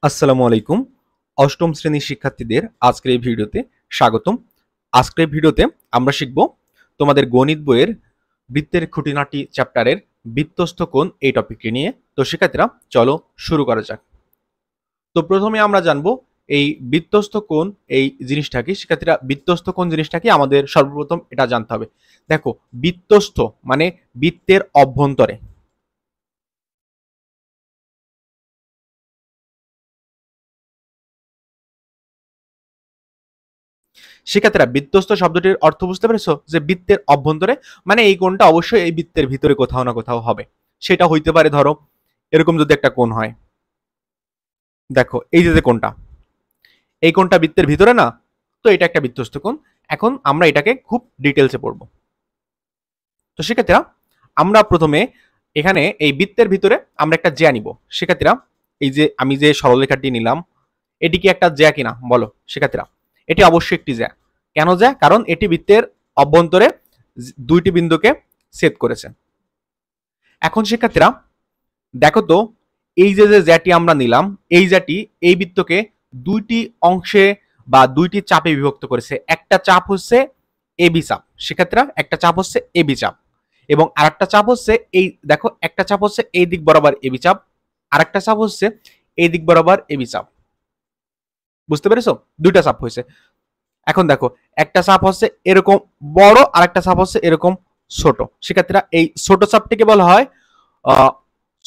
আসসালামু আলাইকুম। অষ্টম শ্রেণীর শিক্ষার্থীদের আজকের এই ভিডিওতে স্বাগতম। আজকের এই ভিডিওতে আমরা শিখব তোমাদের গণিত বইয়ের বৃত্তের খুঁটিনাটি চ্যাপ্টারের বৃত্তস্থ কোণ এই টপিকটি নিয়ে। তো শিক্ষার্থীরা চলো শুরু করা যাক। তো প্রথমে আমরা জানবো এই বৃত্তস্থ কোণ এই জিনিসটা কি। শিক্ষার্থীরা বৃত্তস্থ কোণ জিনিসটা কি আমাদের সর্বপ্রথম এটা জানতে হবে। দেখো, বৃত্তস্থ মানে বৃত্তের অভ্যন্তরে। শিক্ষার্থীরা বৃত্তস্থ শব্দটির অর্থ বুঝতে পেরেছো? যে বৃত্তের অভ্যন্তরে মানে এই কোণটা অবশ্যই এই বৃত্তের ভিতরে কোথাও না কোথাও হবে। সেটা হইতে পারে ধরো এরকম যদি একটা কোণ হয়, দেখো এই যে কোণটা, এই কোণটা বৃত্তের ভিতরে না, তো এটা একটা বৃত্তস্থ কোণ। এখন আমরা এটাকে খুব ডিটেলসে পড়বো। তো শিক্ষার্থীরা আমরা প্রথমে এখানে এই বৃত্তের ভিতরে আমরা একটা জ্যা নিব। শিক্ষার্থীরা এই যে আমি যে সরলরেখাটি নিলাম, এটি কি একটা জ্যা কিনা বলো শিক্ষার্থীরা? এটি অবশ্যই একটি জ্যা। কেন জ্যা? কারণ এটি বৃত্তের অভ্যন্তরে দুইটি বিন্দুকে ছেদ করেছে। এখন শিক্ষার্থীরা দেখো তো, এই যে যে জ্যাটি আমরা নিলাম, এই জ্যাটি এই বৃত্তকে দুইটি অংশে বা দুইটি চাপে বিভক্ত করেছে। একটা চাপ হচ্ছে এবি চাপ। শিক্ষার্থীরা একটা চাপ হচ্ছে এবি চাপ এবং আরেকটা চাপ হচ্ছে এই, দেখো একটা চাপ হচ্ছে এই দিক বরাবর এবি চাপ, আরেকটা চাপ হচ্ছে এই দিক বরাবর এবি চাপ। বুঝতে পেরেছো? দুইটা চাপ হয়েছে। এখন দেখো একটা চাপ হচ্ছে এরকম বড়, আর একটা চাপ হচ্ছে এরকম ছোট। শিক্ষার্থীরা এই ছোট চাপটিকে বলা হয়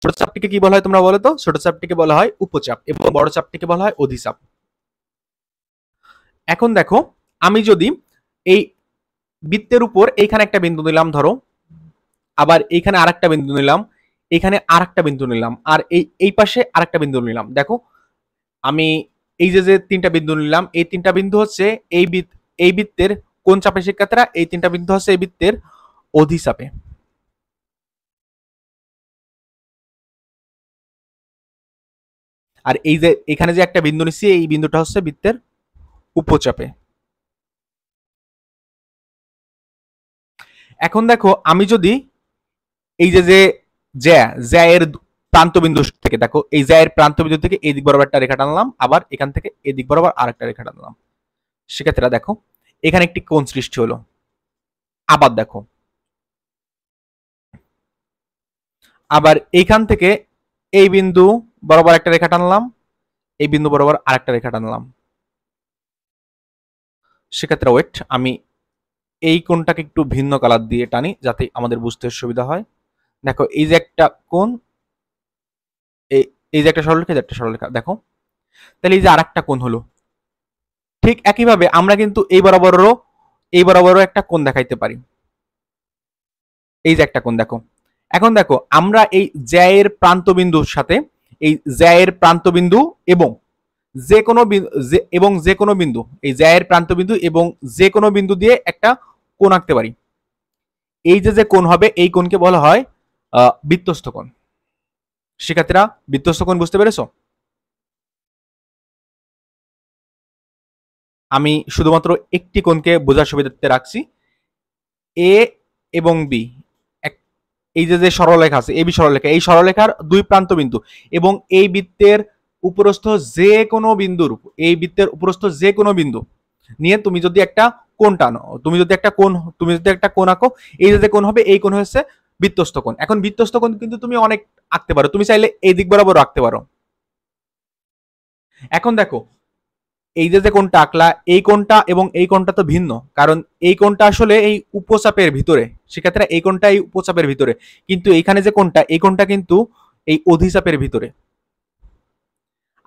ছোট চাপটিকে কি বলা হয় তোমরা বলো তো? ছোট চাপটিকে বলা হয় উপচাপ এবং বড় চাপটিকে বলা হয় অধিচাপ। এখন দেখো, আমি যদি এই বৃত্তের উপর এইখানে একটা বিন্দু নিলাম ধরো, আবার এইখানে আরেকটা বিন্দু নিলাম, এখানে আরেকটা বিন্দু নিলাম, আর এই পাশে আরেকটা বিন্দু নিলাম। দেখো আমি এই যে যে তিনটা বিন্দু নিলাম, এই তিনটা বিন্দু হচ্ছে এই বৃত্তের কোন চাপে শিক্ষার্থীরা? এই তিনটা বিন্দু হচ্ছে এই বৃত্তের অধিচাপে। আর এই যে এখানে যে একটা বিন্দু নিচ্ছি, এই বিন্দুটা হচ্ছে বৃত্তের উপচাপে। এখন দেখো আমি যদি এই যে যে জ্যা এর প্রান্তবিন্দু থেকে, দেখো এই জ্যা এর প্রান্তবিন্দু থেকে এই দিক বরাবর একটা রেখা টানলাম, আবার এখান থেকে এই দিক বরাবর আরেকটা রেখা টানলাম। সেক্ষেত্রে দেখো এখানে একটি কোণ সৃষ্টি হলো। আবার দেখো, আবার এইখান থেকে এই বিন্দু বরাবর একটা রেখা টানলাম, এই বিন্দু বরাবর আরেকটা রেখা টানলাম। সেক্ষেত্রে ওয়েট, আমি এই কোণটাকে একটু ভিন্ন কালার দিয়ে টানি যাতে আমাদের বুঝতে সুবিধা হয়। দেখো এই যে একটা কোণ, এই যে একটা সরলরেখা, যে একটা সরলরেখা, দেখো তাহলে এই যে আরেকটা কোণ হলো। ঠিক একইভাবে আমরা কিন্তু এই বরাবরও একটা কোণ দেখাইতে পারি। এই যে একটা কোণ দেখো। এখন দেখো আমরা এই জ্যায়ের প্রান্তবিন্দুর সাথে এই জ্যায়ের প্রান্তবিন্দু এবং যে কোনো বিন্দু, এই জ্যায়ের প্রান্তবিন্দু এবং যে কোনো বিন্দু দিয়ে একটা কোণ আঁকতে পারি। এই যে যে কোণ হবে এই কোণকে বলা হয় বৃত্তস্থ কোণ। শিক্ষার্থীরা বৃত্তস্থ কোণ বুঝতে পেরেছো? আমি শুধুমাত্র একটি কোণকে বোঝার সুবিধার্থে রাখছি। এ এবং বি, এই যে যে সরলরেখা আছে, এবি সরলরেখা, এই সরলরেখার দুই প্রান্ত বিন্দু এবং এই বৃত্তের উপরস্থ যে কোনো বিন্দুর, এই বৃত্তের উপরস্থ যে কোনো বিন্দু নিয়ে তুমি যদি একটা কোণ টানো, তুমি যদি একটা কোণ আঁকো, এই যে কোণ হবে এই কোণ হচ্ছে বৃত্তস্থ কোণ। এখন বৃত্তস্থ কোণ কিন্তু তুমি অনেক আঁকতে পারো, তুমি চাইলে এই দিক বরাবর আঁকতে পারো। এখন দেখো এই যে কোণটা আঁকলা, এই কোণটা এবং এই কোণটা তো ভিন্ন, কারণ এই কোণটা আসলে এই উপচাপের ভিতরে। শিক্ষার্থীরা এই কোণটা এই উপচাপের ভিতরে, কিন্তু এইখানে যে কোণটা, এই কোণটা কিন্তু এই অধিচাপের ভিতরে।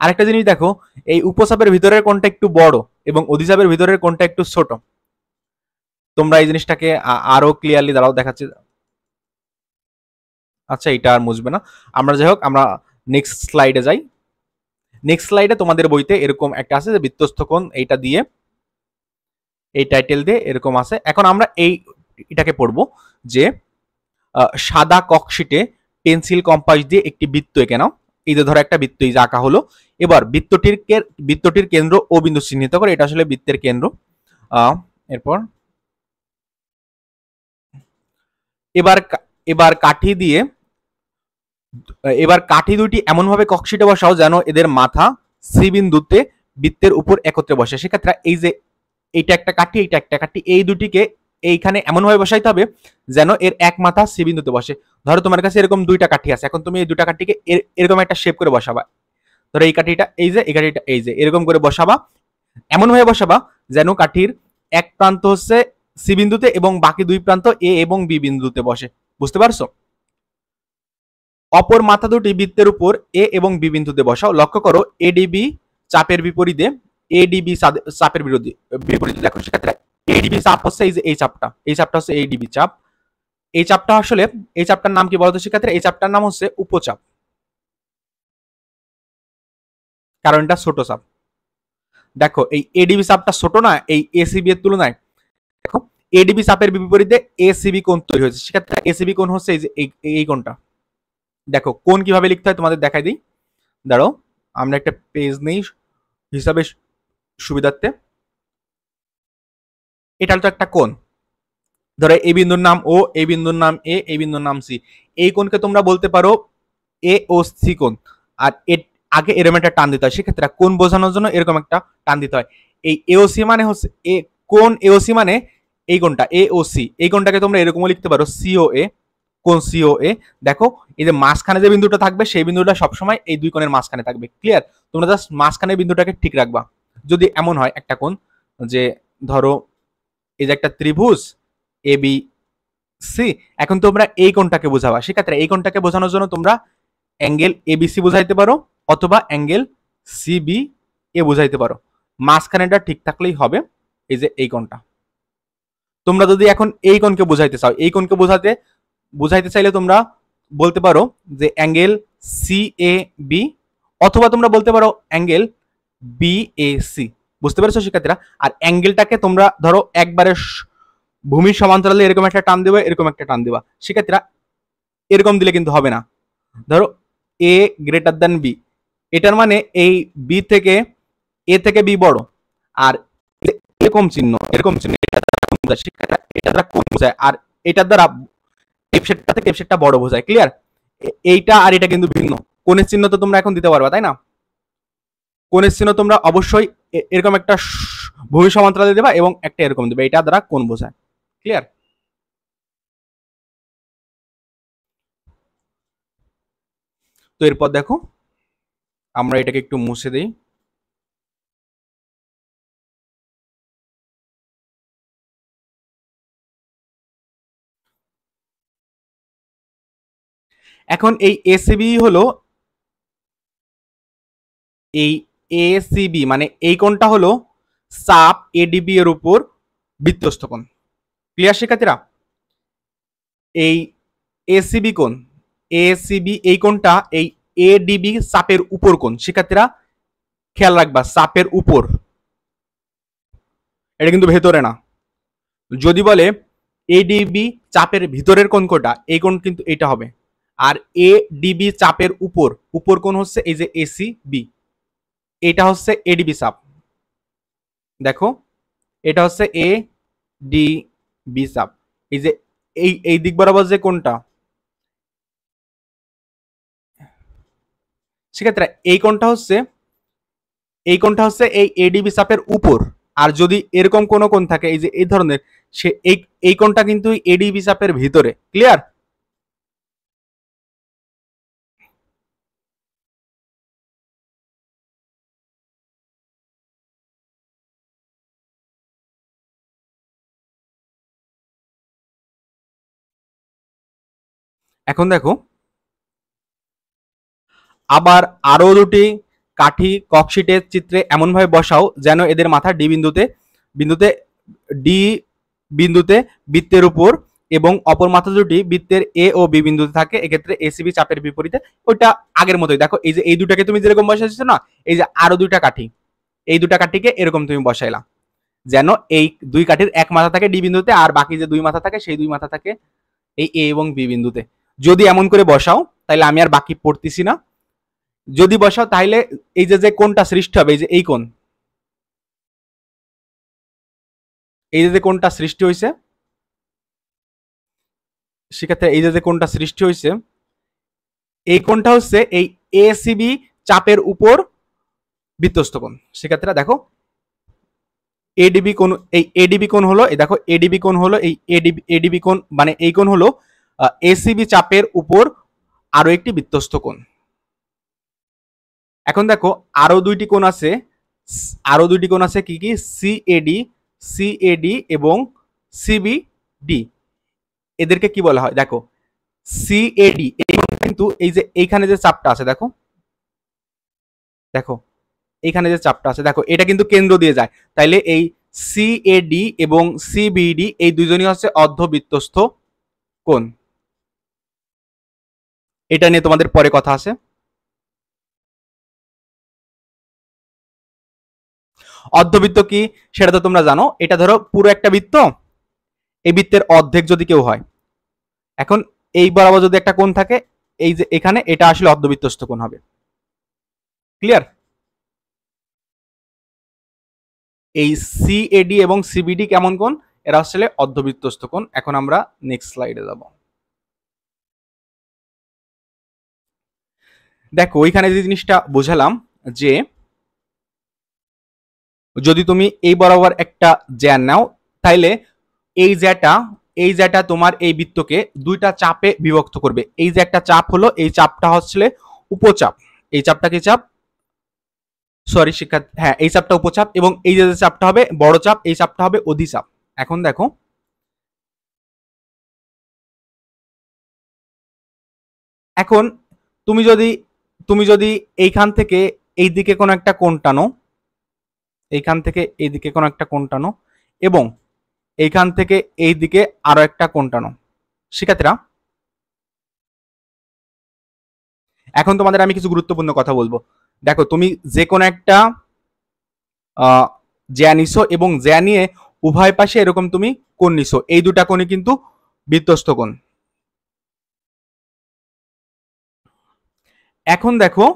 আরেকটা জিনিস দেখো, এই উপচাপের ভিতরের কোণটা একটু বড় এবং অধিচাপের ভিতরের কোণটা একটু ছোট। তোমরা এই জিনিসটাকে আরো ক্লিয়ারলি দাঁড়াও দেখাচ্ছি। আচ্ছা এটা আর মুছবে না, আমরা যাই হোক আমরা নেক্সট স্লাইডে যাই। নেক্সট স্লাইডে তোমাদের বইতে এরকম একটা আছে যে বৃত্তস্থ কোণ, এইটা দিয়ে এই টাইটেল দিয়ে এরকম আছে। এখন আমরা এটাকে পড়বো যে সাদা ককশিটে পেন্সিল কম্পাস দিয়ে একটি বৃত্ত এঁকে নাও। এই যে ধরো একটা বৃত্ত এই যে আঁকা হলো। এবার বৃত্তটির কেন্দ্র ও বিন্দু চিহ্নিত করে, এটা আসলে বৃত্তের কেন্দ্র। এরপর এবার এবার কাঠি দিয়ে এবার কাঠি দুইটি এমন ভাবে ককশিটে বসাও যেন এদের মাথা সি বিন্দুতে বৃত্তের উপর একত্রে বসে। সেক্ষেত্রে এই যে এইটা একটা কাঠি, এইটা একটা কাঠি, এই দুটিকে এইখানে এমন ভাবে বসাইতে হবে যেন এর এক মাথা সি বিন্দুতে বসে। ধরো তোমার কাছে এরকম দুইটা কাঠি আছে, এখন তুমি এই দুটা কাঠিকে এরকম একটা শেপ করে বসাবা। ধরো এই কাঠিটা এই যে, এই কাঠিটা এই যে, এরকম করে বসাবা, এমন ভাবে বসাবা যেন কাঠির এক প্রান্ত হচ্ছে সি বিন্দুতে এবং বাকি দুই প্রান্ত এ এবং বি বিন্দুতে বসে। বুঝতে পারছো? অপর মাথা দুটি বৃত্তের উপর এ এবং বি বিন্দুতে বসাও। লক্ষ্য করো এডিবি চাপের বিপরীতে এডিবি চাপের বিপরীতে দেখো। সেক্ষেত্রে এডিবি চাপ হচ্ছে এই যে এই চাপটা, এই চাপটা হচ্ছে এডিবি চাপ। এই চাপটা আসলে এই চাপটার নাম কি বলতো সেক্ষেত্রে? এই চাপটার নাম হচ্ছে উপচাপ, কারণ এটা ছোট চাপ। দেখো এই এডিবি চাপটা ছোট না এই এসিবি এর তুলনায়। দেখো এডিবি চাপের বিপরীতে এসিবি কোণ তৈরি হয়েছে। সেক্ষেত্রে এসিবি কোণ হচ্ছে এই যে এই কোণটা। দেখো কোণ কিভাবে লিখতে হয় তোমাদের দেখাই দিই, দাঁড়াও আমরা একটা পেজ নেই হিসাবে সুবিধার্থে। এটা তো একটা কোণ, ধরো এই বিন্দুর নাম ও, এই বিন্দুর নাম এ, এই বিন্দুর নাম সি। এই কোণকে তোমরা বলতে পারো এ ও সি কোণ। আর আগে এরকম একটা টান দিতে হয়। সেক্ষেত্রে কোণ বোঝানোর জন্য এরকম একটা টান দিতে হয়। এই এওসি মানে হচ্ছে এ কোণ, এওসি মানে এই কোণটা এ ও সি। এই কোণটাকে তোমরা এরকমও লিখতে পারো সিও এ, কোণ সিও এ। দেখো এই যে মাঝখানে যে বিন্দুটা থাকবে সেই বিন্দুটা সবসময় এই দুই কোণের মাঝখানে থাকবে। ক্লিয়ার? তোমরা জাস্ট মাঝখানে বিন্দুটাকে ঠিক রাখবা। যদি এমন হয় একটা কোণ যে ধরো এই যে একটা ত্রিভুজ এ বি সি, এখন তোমরা এই কোণটাকে বোঝাবা। সেক্ষেত্রে এই কোণটাকে বোঝানোর জন্য তোমরা অ্যাঙ্গেল এবিসি বোঝাইতে পারো অথবা অ্যাঙ্গেল সিবি এ বোঝাইতে পারো। মাঝখানেটা ঠিক থাকলেই হবে। এই যে এই কোণটা, তোমরা যদি এখন এই কোণকে বোঝাইতে চাও, এই কোণকে বোঝাইতে চাইলে তোমরা বলতে পারো যে অ্যাঙ্গেল সি এ বি, অথবা তোমরা বলতে পারো অ্যাঙ্গেল বি এ সি। বুঝতে পেরেছো শিক্ষার্থীরা? আর অ্যাঙ্গেলটাকে তোমরা ধরো একবারে ভূমির সমান্তরালে এরকম একটা টান দেবা, এরকম একটা টান দেবা। শিক্ষার্থীরা এরকম দিলে কিন্তু হবে না। ধরো এ গ্রেটার দ্যান বি, এটার মানে এই বি থেকে এ থেকে বি বড়, আর এরকম চিহ্ন, এরকম চিহ্ন এটা দ্বারা কোণ বোঝায়, আর এটার দ্বারা এফ সেটটা থেকে এফ সেটটা বড় বোঝায়। ক্লিয়ার? এইটা আর এটা কিন্তু ভিন্ন। কোণের চিহ্ন তো তোমরা এখন দিতে পারবা, তাই না? কোণের চিহ্ন তোমরা অবশ্যই এরকম একটা ভূমি সমান্তরালে দেবা এবং একটা এরকম দেবে, এটা দ্বারা কোণ বোঝায়। ক্লিয়ার? তো এরপর দেখো আমরা এটাকে একটু মুছে দিই। এখন এই এসিবি হলো এই এসিবি মানে এই কোণটা হলো চাপ এডিবি এর উপর বৃত্তস্থ কোণ। ক্লিয়ার শিক্ষার্থীরা? এই এসিবি কোণ, এসিবি এই কোণটা এই এডিবি চাপের উপর কোণ। শিক্ষার্থীরা খেয়াল রাখবা, চাপের উপর, এটা কিন্তু ভেতরে না। যদি বলে এডিবি চাপের ভিতরের কোণ কোটা, এই কোণ কিন্তু এটা হবে। আর এডিবি চাপের উপর, উপর কোণ হচ্ছে এই যে এসিবি, এটা হচ্ছে এডিবি চাপ। দেখো এটা হচ্ছে এ ডি বি চাপ। এই যে এই দিক বরাবর যে কোণটা, সেক্ষেত্রে এই কোণটা হচ্ছে এই এডিবি চাপের উপর। আর যদি এরকম কোনো কোণ থাকে এই যে এই ধরনের, সে এই কোণটা কিন্তু এডিবি চাপের ভিতরে। ক্লিয়ার? এখন দেখো আবার আরো দুটি কাঠি ককশিটের চিত্রে এমনভাবে বসাও যেন এদের মাথা বিন্দুতে ডি বিন্দুতে বৃত্তের উপর এবং অপর মাথা দুটি বৃত্তের এ ও বি বিন্দুতে থাকে। এক্ষেত্রে এসিবি চাপের বিপরীতে। ওইটা আগের মতোই। দেখো এই যে এই দুটাকে তুমি যেরকম বসাইছো না, এই যে আরো দুইটা কাঠি, এই দুটা কাঠিকে এরকম তুমি বসাইলা যেন এই দুই কাঠির এক মাথা থাকে ডি বিন্দুতে আর বাকি যে দুই মাথা থাকে সেই দুই মাথা থাকে এই এ এবং বি বিন্দুতে। যদি এমন করে বসাও তাহলে আমি আর বাকি পড়তেছি না। যদি বসাও তাহলে এই যে কোণটা সৃষ্টি হবে, এই যে এই কোণ, এই যে কোণটা সৃষ্টি হয়েছে, সেক্ষেত্রে এই যে কোণটা সৃষ্টি হয়েছে, এই কোণটা হচ্ছে এই এসিবি চাপের উপর বৃত্তস্থ কোণ। সেক্ষেত্রে দেখো এডিবি কোণ, এই এডিবি কোণ হলো, এই দেখো এডিবি কোণ হলো, এই এডিবি কোণ মানে এই কোণ হলো এসিবি চাপের উপর আরো একটি বৃত্তস্থ কোণ। এখন দেখো আরো দুইটি কোণ আছে, আরো দুইটি কোণ আছে কি কি, সিএডি, সিএডি এবং সিবিডি। এদেরকে কি বলা হয় দেখো, সিএডি কিন্তু এই যে এইখানে যে চাপটা আছে দেখো, দেখো এইখানে যে চাপটা আছে দেখো, এটা কিন্তু কেন্দ্র দিয়ে যায়। তাইলে এই সিএডি এবং সিবিডি এই দুইজনই হচ্ছে অর্ধবৃত্তস্থ কোণ। এটা নিয়ে তোমাদের পরে কথা আছে। অর্ধবৃত্ত কি সেটা তো তোমরা জানো, এটা ধরো পুরো একটা বৃত্ত, এই বৃত্তের অর্ধেক যদি কেউ হয়, এখন এই বরাবর যদি একটা কোণ থাকে, এই যে এখানে, এটা আসলে অর্ধবৃত্তস্থ কোণ হবে। ক্লিয়ার? এই সিএডি এবং সিবিডি কেমন কোণ? এরা আসলে অর্ধবৃত্তস্থ কোণ। এখন আমরা নেক্সট স্লাইডে যাব। দেখো ওইখানে যে জিনিসটা বোঝালাম যে যদি তুমি এই বরাবর একটা জ্যা নাও, তাইলে এই জ্যাটা, এই জ্যাটা তোমার এই বৃত্তকে দুইটা চাপে বিভক্ত করবে। এই যে একটা চাপ হলো, এই চাপটা হচ্ছে উপচাপ। এই চাপটা কি চাপ? সরি শিক্ষার্থী, হ্যাঁ এই চাপটা উপচাপ, এবং এই যে চাপটা হবে বড় চাপ, এই চাপটা হবে অধিচাপ। এখন দেখো এখন তুমি যদি এইখান থেকে এই দিকে কোনো একটা কোণ টানো, এইখান থেকে এইদিকে কোনো একটা কোণ টানো, এবং এইখান থেকে এই দিকে আরো একটা কোণ টানো। শিক্ষার্থীরা এখন তোমাদের আমি কিছু গুরুত্বপূর্ণ কথা বলবো। দেখো তুমি যে কোনো একটা জ্যা নিছো, এবং জ্যা নিয়ে উভয় পাশে এরকম তুমি কোণ নিছো, এই দুটা কোণই কিন্তু বৃত্তস্থ কোণ। এখন দেখো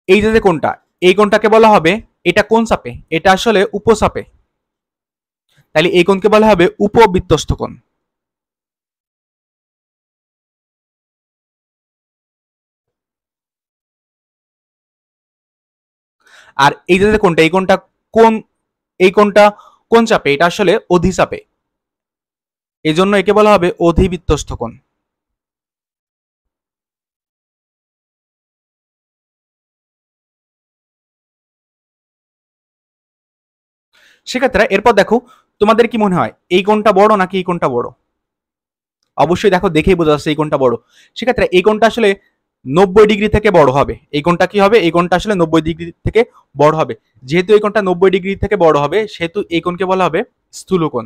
এই যে কোণটা, এই কোণটাকে বলা হবে, এটা কোন চাপে? এটা আসলে উপচাপে। তাহলে এই কোণকে বলা হবে উপবৃত্তস্থ কোণ। আর এই যে কোণটা, এই কোণটা কোন, এই কোণটা কোন চাপে? এটা আসলে অধিচাপে, এই জন্য একে বলা হবে অধিবৃত্তস্থ কোণ। সেক্ষেত্রে এরপর দেখো তোমাদের কি মনে হয় এই কোণটা বড় নাকি এই কোণটা বড়? অবশ্যই দেখো দেখেই বোঝা যাচ্ছে এই কোণটা বড়। সেক্ষেত্রে এই কোণটা আসলে 90 ডিগ্রি থেকে বড় হবে। এই কোণটা কি হবে? এই কোণটা আসলে 90 ডিগ্রি থেকে বড় হবে। যেহেতু এই কোণটা 90 ডিগ্রি থেকে বড় হবে, সেহেতু এই কোণকে বলা হবে স্থূল কোণ।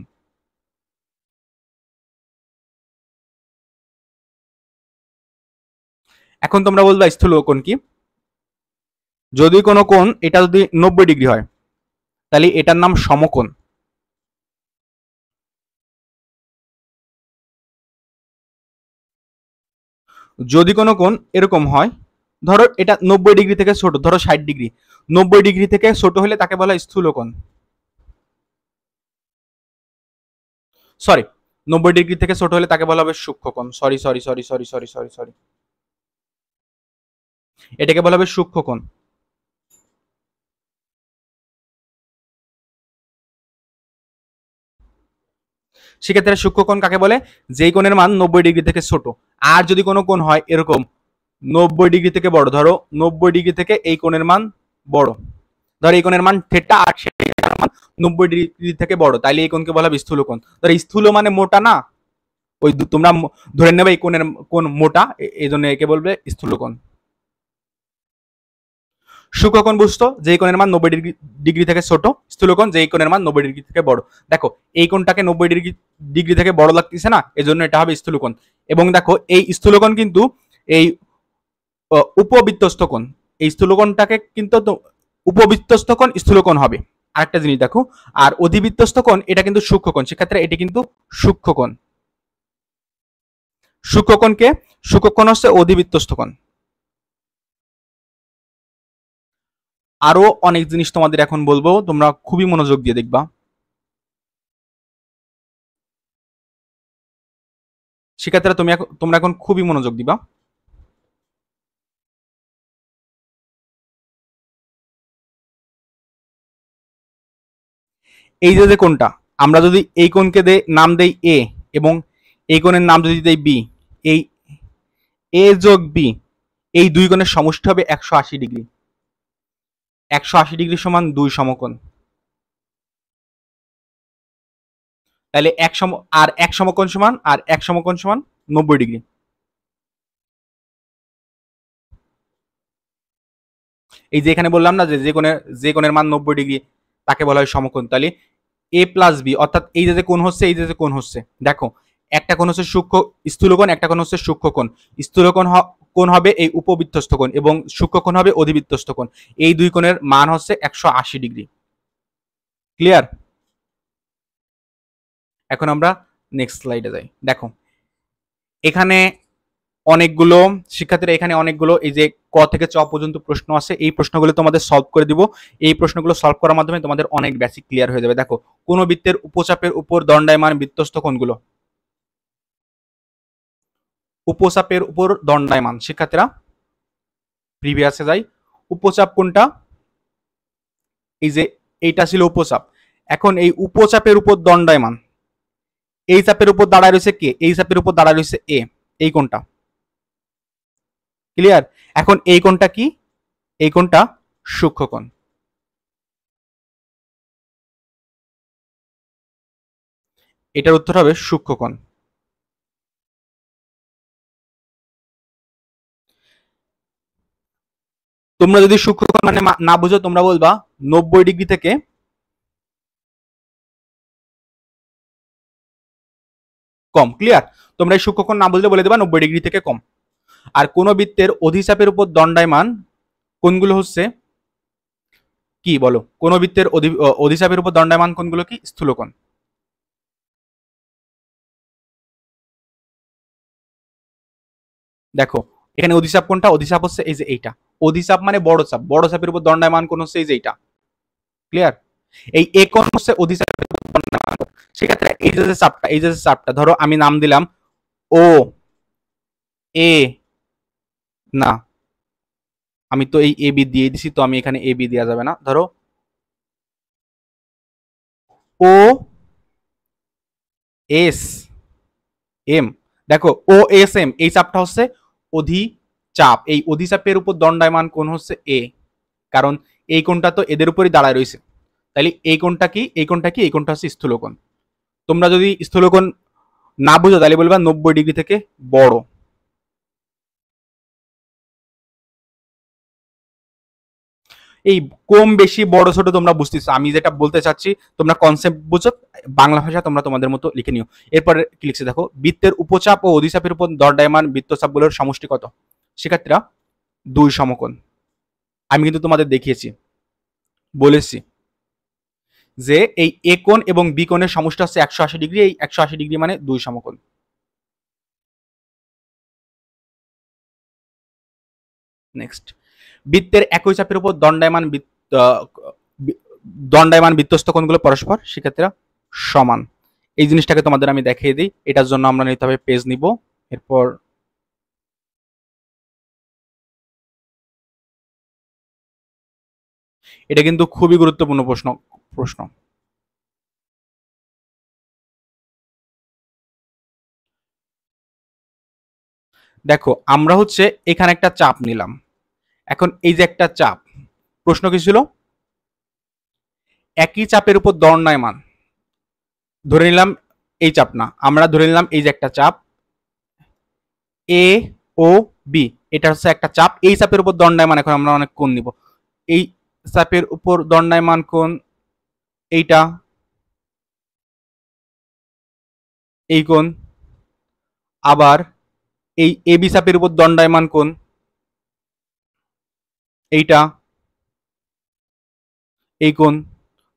এখন তোমরা বলবা স্থূল কোণ কি? যদি কোনো কোণ এটা যদি 90 ডিগ্রি হয়, তাহলে এটার নাম সমকোণ। যদি কোনো কোণ এরকম হয়, ধরো এটা 90 ডিগ্রি থেকে ছোট, ধরো 60 ডিগ্রি, 90 ডিগ্রি থেকে ছোট হলে তাকে বলা হয় স্থূল কোণ। সরি, 90 ডিগ্রি থেকে ছোট হলে তাকে বলা হবে সূক্ষ্ম কোণ। Sorry sorry sorry sorry sorry sorry sorry, এটাকে বলা হবে সূক্ষ্ম কোণ। সেক্ষেত্রে সূক্ষ্মকোণ কাকে বলে? যেই কোণের মান 90 ডিগ্রি থেকে ছোট। আর যদি কোনো কোণ হয় এরকম 90 ডিগ্রি থেকে বড়, ধরো 90 ডিগ্রি থেকে এই কোণের মান বড়, ধরো এই কোণের মান থেটা আর সেটার মান 90 ডিগ্রি থেকে বড়, তাইলে এই কোণকে বলা হবে স্থূল কোণ। ধরো স্থূল মানে মোটা না, ওই তোমরা ধরে নেবে এই কোণের কোণ মোটা, এই জন্য একে বলবে স্থূল কোণ। সূক্ষ্মকোণ বুঝতো যেই কোণের মান 90 ডিগ্রি থেকে ছোট, স্থূলকোণ যেই কোণের মান 90 ডিগ্রি থেকে বড়। দেখো এই কোণটাকে 90 ডিগ্রি থেকে বড় লাগতেছে না, এজন্য এটা হবে স্থূলকোণ। এবং দেখো এই স্থূলকোণ কিন্তু এই উপবৃত্তস্থ কোণ, এই স্থূলকোণটাকে কিন্তু উপবৃত্তস্থ কোণ স্থূলকোণ হবে। আরেকটা জিনিস দেখো, আর অধিবৃত্তস্থ কোণ এটা কিন্তু সূক্ষ্মকোণ। সেক্ষেত্রে এটি কিন্তু সূক্ষ্মকোণ। সূক্ষ্মকোণকে, সূক্ষ্মকোণ হচ্ছে অধিবৃত্তস্থ কোণ। আরো অনেক জিনিস তোমাদের এখন বলবো, তোমরা খুবই মনোযোগ দিয়ে দেখবা। শিক্ষার্থীরা তোমরা এখন খুবই মনোযোগ দিবা। এই যে কোণটা, আমরা যদি এই কোণকে নাম দেই এ এবং এই কোণের নাম যদি দেই বি, এই এ যোগ বি এই দুই কোণের সমষ্টি হবে 180 ডিগ্রি। 180 ডিগ্রি সমান 2 সমকোণ। তাহলে এক সমকোণ সমান 90 ডিগ্রি। এই যে এখানে বললাম না যে কোণের মান 90 ডিগ্রি তাকে বলা হয় সমকোণ। তাহলে এ প্লাস বি অর্থাৎ এই যে কোণ হচ্ছে, এই যে কোণ হচ্ছে, দেখো একটা কোণ হচ্ছে স্থূলকোণ, একটা কোণ হচ্ছে সূক্ষ্মকোণ। স্থূলকোণ কোণ হবে এই উপবৃত্তস্থ কোণ এবং সূক্ষ্মকোণ হবে অধিবৃত্তস্থ কোণ। এই দুই কোণের মান হচ্ছে 180 ডিগ্রি। ক্লিয়ার? এখন আমরা নেক্সট স্লাইডে যাই। দেখো এখানে অনেকগুলো শিক্ষার্থীরা, এখানে অনেকগুলো এই যে ক থেকে চ পর্যন্ত প্রশ্ন আছে, এই প্রশ্নগুলো তোমাদের সলভ করে দিব। এই প্রশ্নগুলো সলভ করার মাধ্যমে তোমাদের অনেক বেসিক ক্লিয়ার হয়ে যাবে। দেখো কোন বৃত্তের উপচাপের উপর দণ্ডায়মান বৃত্তস্থ কোণগুলো, উপচাপের উপর দণ্ডায়মান, শিক্ষার্থীরা প্রিভিয়াসে যাই। উপচাপ কোনটা? এই যে এইটা ছিল উপচাপ। এখন এই উপচাপের উপর দণ্ডায়মান, এই চাপের উপর দাঁড়ায় রয়েছে কে? এই চাপের উপর দাঁড়ায় রয়েছে এ। এই কোণটা ক্লিয়ার? এখন এই কোণটা কি? এই কোণটা সূক্ষ্মকোণ। এটার উত্তর হবে সূক্ষ্মকোণ। তোমরা যদি সূক্ষ্মকোণ মানে না বুঝো, তোমরা বলবা 90 ডিগ্রি থেকে কম। ক্লিয়ার? তোমরা এই সূক্ষ্মকোণ না বুঝলে বলে দেবা 90 ডিগ্রি থেকে কম। আর কোন বৃত্তের অধিচাপের উপর দণ্ডায়মান কোণগুলো হচ্ছে কি বলো? কোন বৃত্তের অধিচাপের উপর দণ্ডায়মান কোণগুলো কি? স্থূলকোণ। দেখো এখানে অধিচাপ কোনটা? অধিচাপ হচ্ছে এই যে এইটা। অধিচাপ মানে বড় চাপ, বড় চাপের উপর দণ্ডায়মান কোণ হচ্ছে এই যে এইটা। ক্লিয়ার? এই এ কোণ হচ্ছে অধিচাপের উপর দণ্ডায়মান কোণ। সেক্ষেত্রে এই যে চাপটা, এই যে চাপটা ধরো আমি নাম দিলাম ও এ, না আমি তো এই এ বি দিয়ে দিছি, তো আমি এখানে এ বি দেওয়া যাবে না। ধরো ও এস এম, দেখো ও এস এম এই চাপটা হচ্ছে অধিচাপ। এই অধিচাপের উপর দণ্ডায়মান কোণ হচ্ছে এ, কারণ এই কোণটা তো এদের উপরই দাঁড়ায় রয়েছে। তাহলে এই কোণটা কি? এই কোণটা কি? এই কোণটা হচ্ছে স্থূলকোণ। তোমরা যদি স্থূলকোণ না বুঝো তাহলে বলবা 90 ডিগ্রি থেকে বড়। এই কম বেশি বড় ছোট তোমরা বুঝতেছো, আমি যেটা বলতে চাচ্ছি তোমরা কনসেপ্ট বুঝো, বাংলা ভাষা তোমরা তোমাদের মতো লিখে নিও। এরপরে কি লিখছে দেখো, বৃত্তের উপচাপ ও অধিচাপের উপর দণ্ডায়মান বৃত্তচাপগুলোর সমষ্টি কত? শিক্ষার্থীরা 2 সমকোণ। আমি কিন্তু তোমাদের দেখিয়েছি, বলেছি যে এই এ কোণ এবং বি কোণের সমষ্টি হচ্ছে 180 ডিগ্রি। এই 180 ডিগ্রি মানে 2 সমকোণ। নেক্সট, বৃত্তের একই চাপের উপর দণ্ডায়মান বৃত্তস্থ কোণগুলো পরস্পর শিক্ষার্থীরা সমান। এই জিনিসটাকে তোমাদের আমি দেখিয়ে দিই। এটার জন্য আমরা নিতে হবে পেজ নিব। এরপর এটা কিন্তু খুবই গুরুত্বপূর্ণ প্রশ্ন। দেখো আমরা হচ্ছে এখানে একটা চাপ নিলাম। এখন এই যে একটা চাপ, প্রশ্ন কি ছিল? একই চাপের উপর দণ্ডায়মান, ধরে নিলাম এই চাপ না, আমরা ধরে নিলাম এই যে একটা চাপ এ ও বি, এটা হচ্ছে একটা চাপ। এই চাপের উপর দণ্ডায়মান, এখন আমরা অনেক কোণ নিব। এই চাপের উপর দণ্ডায়মান কোণ এইটা, এই কোণ, আবার এই এ বি চাপের উপর দণ্ডায়মান কোণ এইটা, এই কোণ।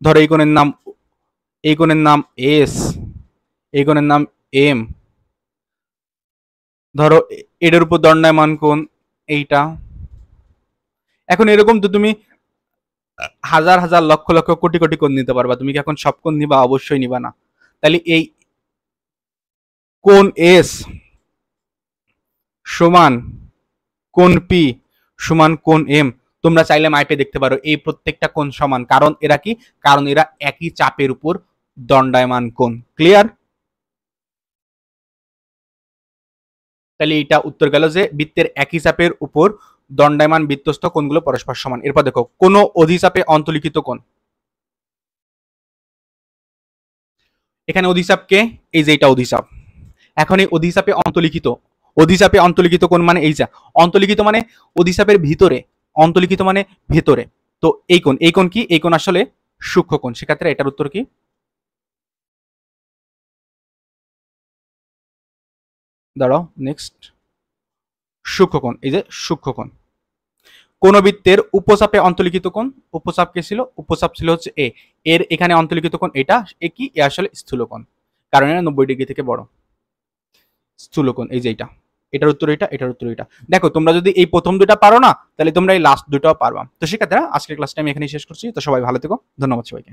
ধরো এই কোণের নাম এস, এই কোণের নাম এম। ধরো এটার উপর দণ্ডায়মান কোণ এইটা। এখন এরকম তো তুমি হাজার হাজার লক্ষ লক্ষ কোটি কোটি কোণ নিতে পারবা। তুমি কি এখন সব কোণ নিবা? অবশ্যই নিবা না। তাহলে এই কোণ এস সমান কোণ পি সমান কোণ এম, তোমরা চাইলে মাইপে দেখতে পারো এই প্রত্যেকটা কোণ সমান, কারণ এরা কি, কারণ এরা একই চাপের উপর দণ্ডায়মান কোণ। ক্লিয়ার? তাহলে এটা উত্তর গেল যে বৃত্তের একই চাপের উপর দণ্ডায়মান বৃত্তস্থ কোণগুলো পরস্পর সমান। এরপর দেখো কোন অধিচাপে অন্তলিখিত কোণ। এখানে অধিচাপ কে, এই যে এটা অধিচাপ। এখন এই অধিচাপে অন্তলিখিত কোণ মানে এই যা অন্তলিখিত মানে অধিচাপের ভিতরে, অন্তলিখিত মানে ভেতরে। তো এই কোণ কি, এই কোণ আসলে সূক্ষ্ম কোণ। সেক্ষেত্রে এটার উত্তর কি? দাঁড়াও, নেক্সট সূক্ষ্ম কোণ। এই যে সূক্ষ্ম কোণ। কোন বৃত্তের উপচাপে অন্তলিখিত কোণ, উপচাপ কে ছিল, উপচাপ ছিল হচ্ছে এ, এর এখানে অন্তলিখিত কোণ এটা এ কি, এ আসলে স্থূল কোণ, কারণ এটা 90 ডিগ্রি থেকে বড়। স্থূল কোণ এই যে এটা, এটার উত্তর এটা, এটার উত্তর এটা। দেখো তোমরা যদি এই প্রথম দুটা পারো না, তাহলে তোমরা এই লাস্ট দুটাও পারবা। তো সেক্ষেত্রে আজকের ক্লাসটা আমি এখানেই শেষ করছি। তো সবাই ভালো থেকো, ধন্যবাদ সবাইকে।